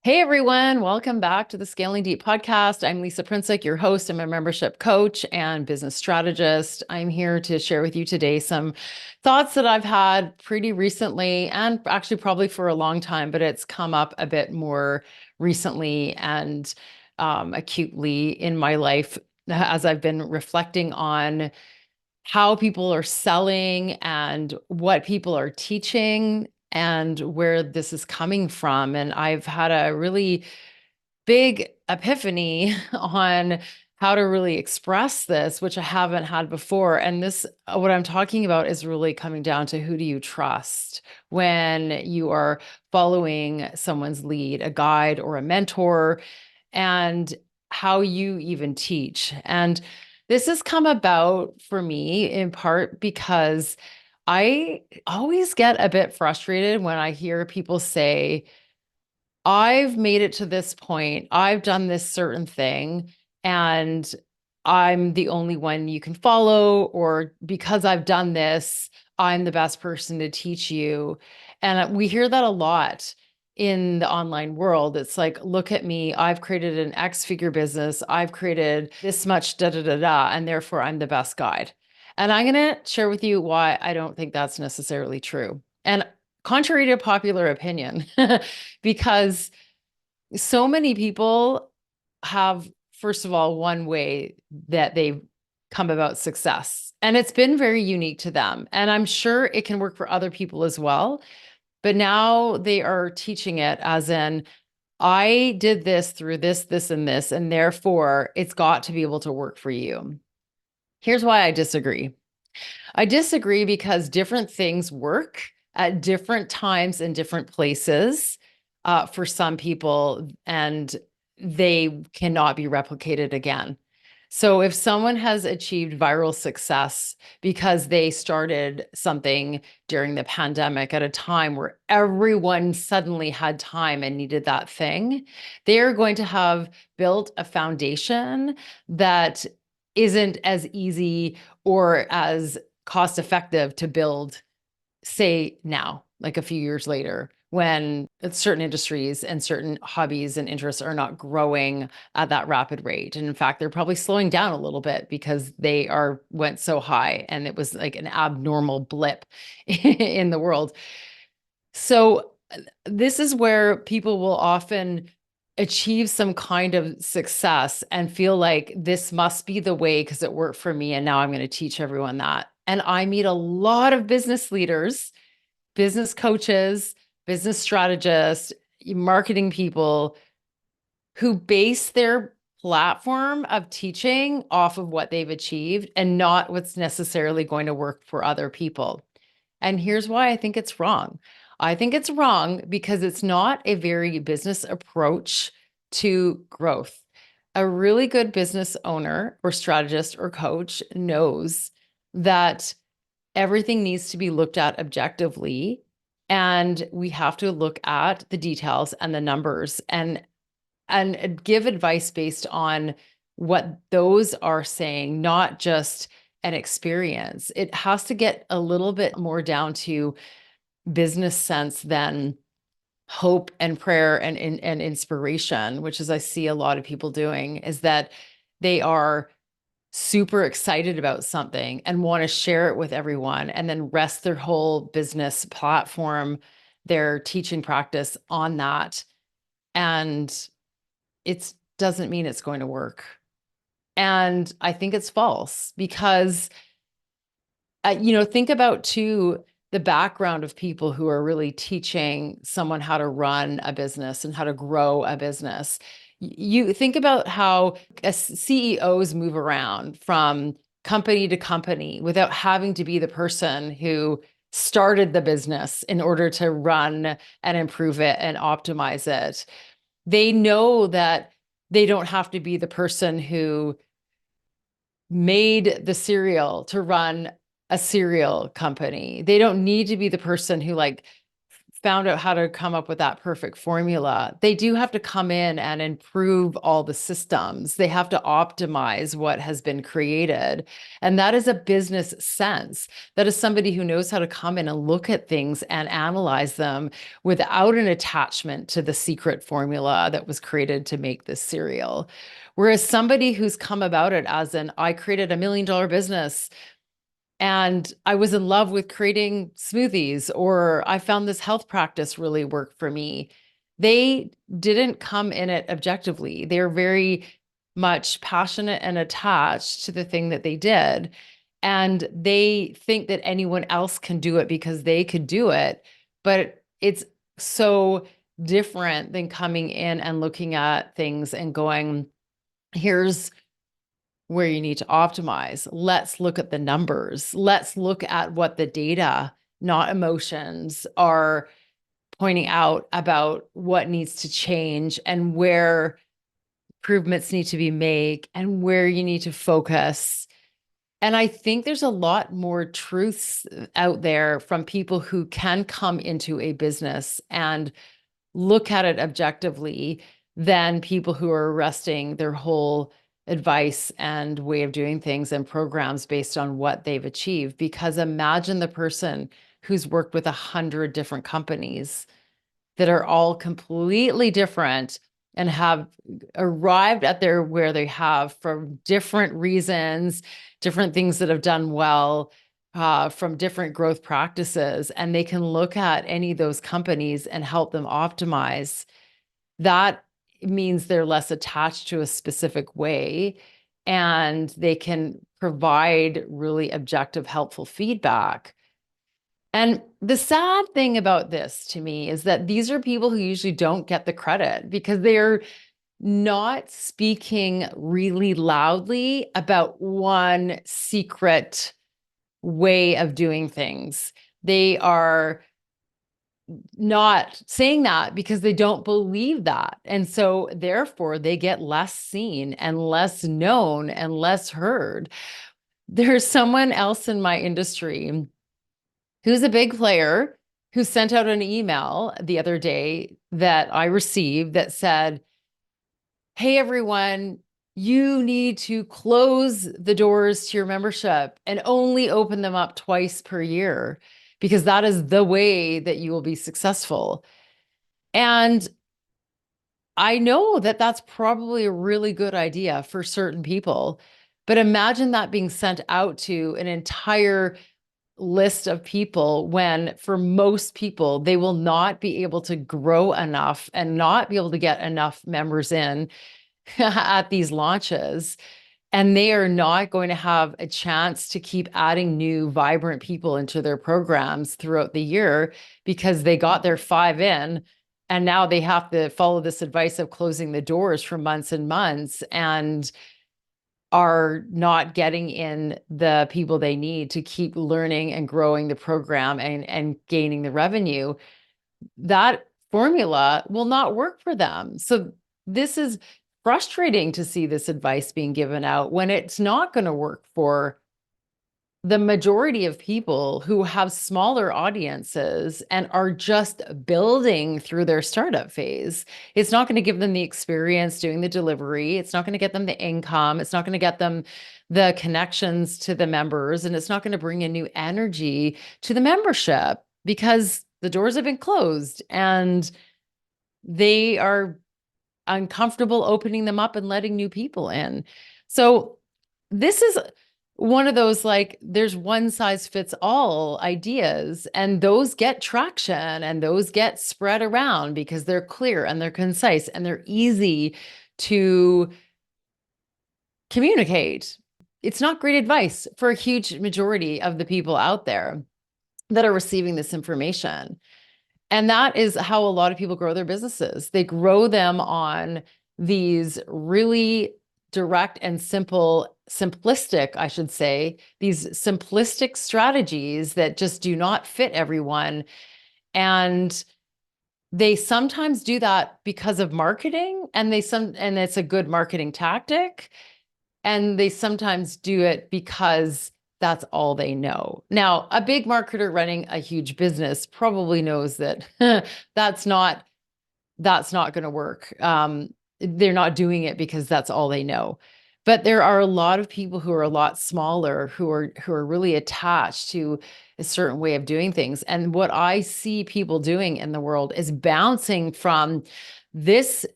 Hey everyone, welcome back to the Scaling Deep podcast. I'm Lisa Princik, your host. I'm a membership coach and business strategist. I'm here to share with you today some thoughts that I've had pretty recently and actually probably for a long time, but it's come up a bit more recently and acutely in my life as I've been reflecting on how people are selling and what people are teaching and where this is coming from. And I've had a really big epiphany on how to really express this, which I haven't had before. And this, what I'm talking about is really coming down to who do you trust when you are following someone's lead, a guide or a mentor, and how you even teach. And this has come about for me in part because I always get a bit frustrated when I hear people say, I've made it to this point. I've done this certain thing, and I'm the only one you can follow, or because I've done this, I'm the best person to teach you. And we hear that a lot in the online world. It's like, look at me. I've created an X-figure business. I've created this much da da da da, and therefore I'm the best guide. And I'm going to share with you why I don't think that's necessarily true. And contrary to popular opinion, because so many people have, first of all, one way that they've come about success, and it's been very unique to them. And I'm sure it can work for other people as well. But now they are teaching it as in, I did this through this, this, and this, and therefore it's got to be able to work for you. Here's why I disagree. I disagree because different things work at different times in different places for some people, and they cannot be replicated again. So if someone has achieved viral success because they started something during the pandemic at a time where everyone suddenly had time and needed that thing, they're going to have built a foundation that isn't as easy or as cost effective to build, say now, like a few years later, when certain industries and certain hobbies and interests are not growing at that rapid rate. And in fact, they're probably slowing down a little bit because they are went so high and it was like an abnormal blip in the world. So this is where people will often achieve some kind of success and feel like this must be the way because it worked for me and now I'm going to teach everyone that. And I meet a lot of business leaders, business coaches, business strategists, marketing people who base their platform of teaching off of what they've achieved and not what's necessarily going to work for other people. And here's why I think it's wrong. I think it's wrong because it's not a very business approach to growth. A really good business owner or strategist or coach knows that everything needs to be looked at objectively, and we have to look at the details and the numbers and give advice based on what those are saying, not just an experience. It has to get a little bit more down to business sense than hope and prayer and inspiration, which is I see a lot of people doing, is that they are super excited about something and want to share it with everyone and then rest their whole business platform, their teaching practice on that. And it doesn't mean it's going to work. And I think it's false because, think about too the background of people who are really teaching someone how to run a business and how to grow a business. You think about how CEOs move around from company to company without having to be the person who started the business in order to run and improve it and optimize it. They know that they don't have to be the person who made the cereal to run a cereal company. They don't need to be the person who like found out how to come up with that perfect formula. They do have to come in and improve all the systems. They have to optimize what has been created. And that is a business sense. That is somebody who knows how to come in and look at things and analyze them without an attachment to the secret formula that was created to make this cereal. Whereas somebody who's come about it as I created $1 million business and I was in love with creating smoothies, or I found this health practice really worked for me. They didn't come in it objectively. They're very much passionate and attached to the thing that they did. And they think that anyone else can do it because they could do it. But it's so different than coming in and looking at things and going, here's where you need to optimize. Let's look at the numbers. Let's look at what the data, not emotions, are pointing out about what needs to change and where improvements need to be made and where you need to focus. And I think there's a lot more truths out there from people who can come into a business and look at it objectively than people who are resting their whole advice and way of doing things and programs based on what they've achieved. Because imagine the person who's worked with 100 different companies that are all completely different and have arrived at where they have for different reasons, different things that have done well, from different growth practices. And they can look at any of those companies and help them optimize. That means they're less attached to a specific way, and they can provide really objective, helpful feedback. And the sad thing about this to me is that these are people who usually don't get the credit because they're not speaking really loudly about one secret way of doing things. They are not saying that because they don't believe that. And so therefore they get less seen and less known and less heard. There's someone else in my industry who's a big player who sent out an email the other day that I received that said, hey, everyone, you need to close the doors to your membership and only open them up twice per year, because that is the way that you will be successful. And I know that that's probably a really good idea for certain people, but imagine that being sent out to an entire list of people when for most people, they will not be able to grow enough and not be able to get enough members in at these launches. And they are not going to have a chance to keep adding new, vibrant people into their programs throughout the year because they got their 5 in. And now they have to follow this advice of closing the doors for months and months and are not getting in the people they need to keep learning and growing the program and gaining the revenue. That formula will not work for them. So this is frustrating to see this advice being given out when it's not going to work for the majority of people who have smaller audiences and are just building through their startup phase. It's not going to give them the experience doing the delivery. It's not going to get them the income. It's not going to get them the connections to the members. And it's not going to bring a new energy to the membership because the doors have been closed and they are uncomfortable opening them up and letting new people in. So this is one of those, like, there's one size fits all ideas, and those get traction and those get spread around because they're clear and they're concise and they're easy to communicate. It's not great advice for a huge majority of the people out there that are receiving this information. And that is how a lot of people grow their businesses. They grow them on these really direct and simplistic, I should say, these simplistic strategies that just do not fit everyone. And they sometimes do that because of marketing, and and it's a good marketing tactic. And they sometimes do it because that's all they know. Now, a big marketer running a huge business probably knows that that's not going to work. They're not doing it because that's all they know. But there are a lot of people who are a lot smaller who are really attached to a certain way of doing things. And what I see people doing in the world is bouncing from this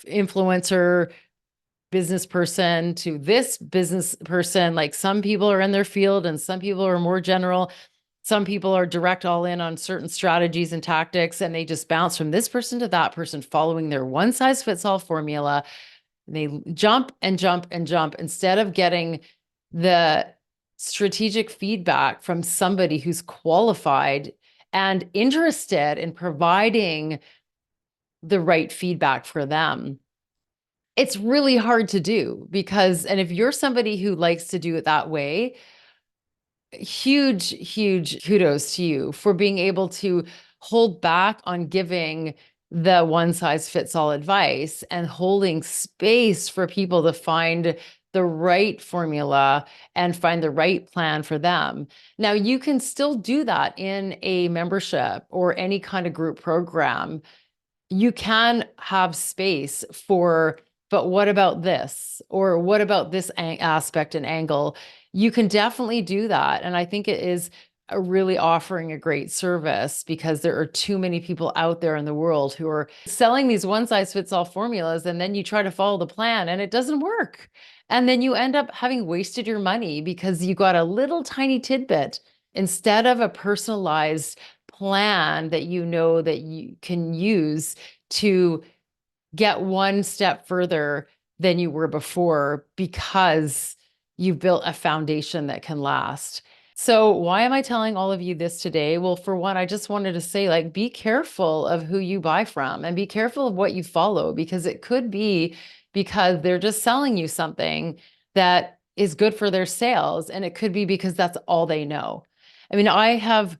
influencer business person to this business person. Like some people are in their field and some people are more general. Some people are direct all in on certain strategies and tactics, and they just bounce from this person to that person, following their one size fits all formula. They jump and jump and jump instead of getting the strategic feedback from somebody who's qualified and interested in providing the right feedback for them. It's really hard to do because, and if you're somebody who likes to do it that way, huge kudos to you for being able to hold back on giving the one size fits all advice and holding space for people to find the right formula and find the right plan for them. Now, you can still do that in a membership or any kind of group program. You can have space for, but what about this? Or what about this aspect and angle? You can definitely do that. And I think it is really offering a great service because there are too many people out there in the world who are selling these one size fits all formulas. And then you try to follow the plan and it doesn't work. And then you end up having wasted your money because you got a little tiny tidbit instead of a personalized plan that you know that you can use to get one step further than you were before because you've built a foundation that can last. So why am I telling all of you this today? Well, for one, I just wanted to say, like, be careful of who you buy from and be careful of what you follow, because it could be because they're just selling you something that is good for their sales. And it could be because that's all they know. I mean, I have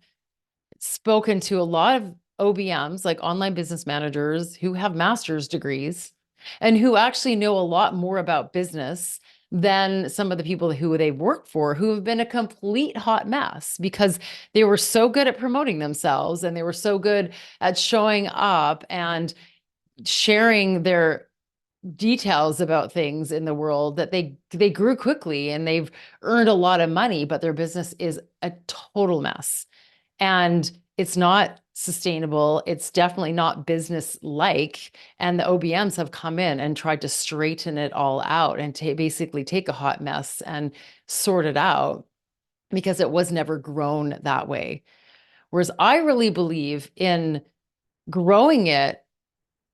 spoken to a lot of OBMs, like online business managers, who have master's degrees and who actually know a lot more about business than some of the people who they've worked for, who have been a complete hot mess because they were so good at promoting themselves and they were so good at showing up and sharing their details about things in the world that they grew quickly and they've earned a lot of money, but their business is a total mess. And it's not sustainable. It's definitely not business-like. And the OBMs have come in and tried to straighten it all out and basically take a hot mess and sort it out because it was never grown that way. Whereas I really believe in growing it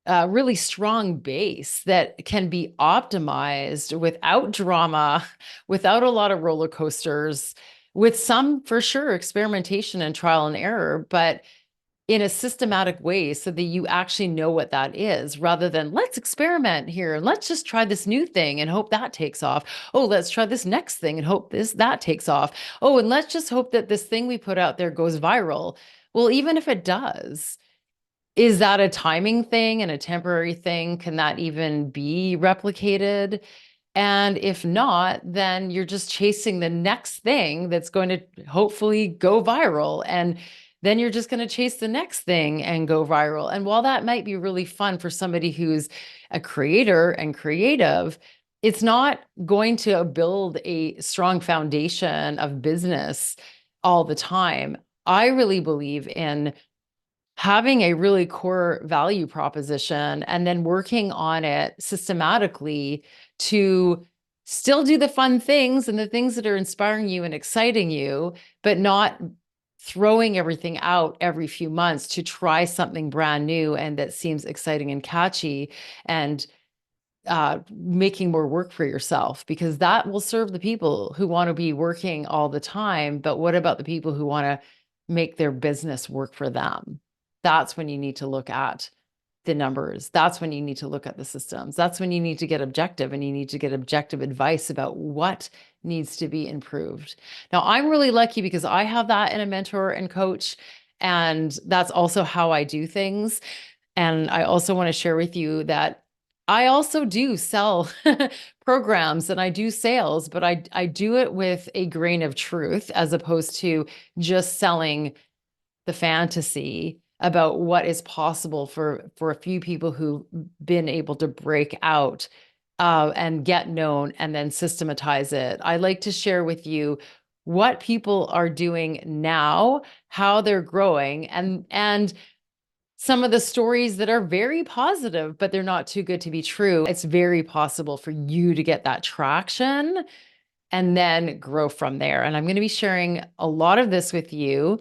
a really strong base that can be optimized without drama, without a lot of roller coasters, with some, for sure, experimentation and trial and error, but in a systematic way so that you actually know what that is, rather than let's experiment here and let's just try this new thing and hope that takes off. Oh, let's try this next thing and hope that takes off. Oh, and let's just hope that this thing we put out there goes viral. Well, even if it does, is that a timing thing and a temporary thing? Can that even be replicated? And if not, then you're just chasing the next thing that's going to hopefully go viral. And then you're just going to chase the next thing and go viral. And while that might be really fun for somebody who's a creator and creative, it's not going to build a strong foundation of business all the time. I really believe in having a really core value proposition and then working on it systematically to still do the fun things and the things that are inspiring you and exciting you, but not throwing everything out every few months to try something brand new and that seems exciting and catchy, and making more work for yourself, because that will serve the people who want to be working all the time. But what about the people who want to make their business work for them? That's when you need to look at the numbers. That's when you need to look at the systems. That's when you need to get objective, and you need to get objective advice about what needs to be improved. Now, I'm really lucky because I have that in a mentor and coach, and that's also how I do things. And I also want to share with you that I also do sell programs and I do sales, but I do it with a grain of truth as opposed to just selling the fantasy about what is possible for a few people who've been able to break out and get known and then systematize it. I like to share with you what people are doing now, how they're growing, and some of the stories that are very positive, but they're not too good to be true. It's very possible for you to get that traction and then grow from there. And I'm going to be sharing a lot of this with you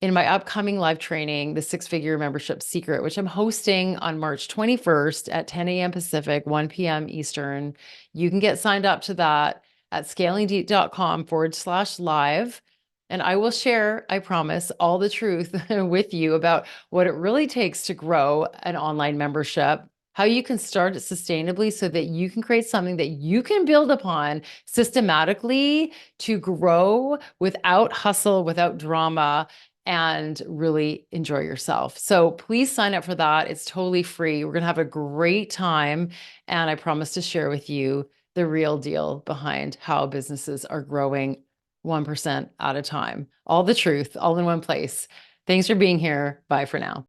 in my upcoming live training, the Six Figure Membership Secret, which I'm hosting on March 21st at 10 a.m. Pacific, 1 p.m. Eastern. You can get signed up to that at scalingdeep.com/live. And I will share, I promise, all the truth with you about what it really takes to grow an online membership, how you can start it sustainably so that you can create something that you can build upon systematically to grow without hustle, without drama, and really enjoy yourself. So please sign up for that. It's totally free. We're going to have a great time. And I promise to share with you the real deal behind how businesses are growing 1% at a time. All the truth, all in one place. Thanks for being here. Bye for now.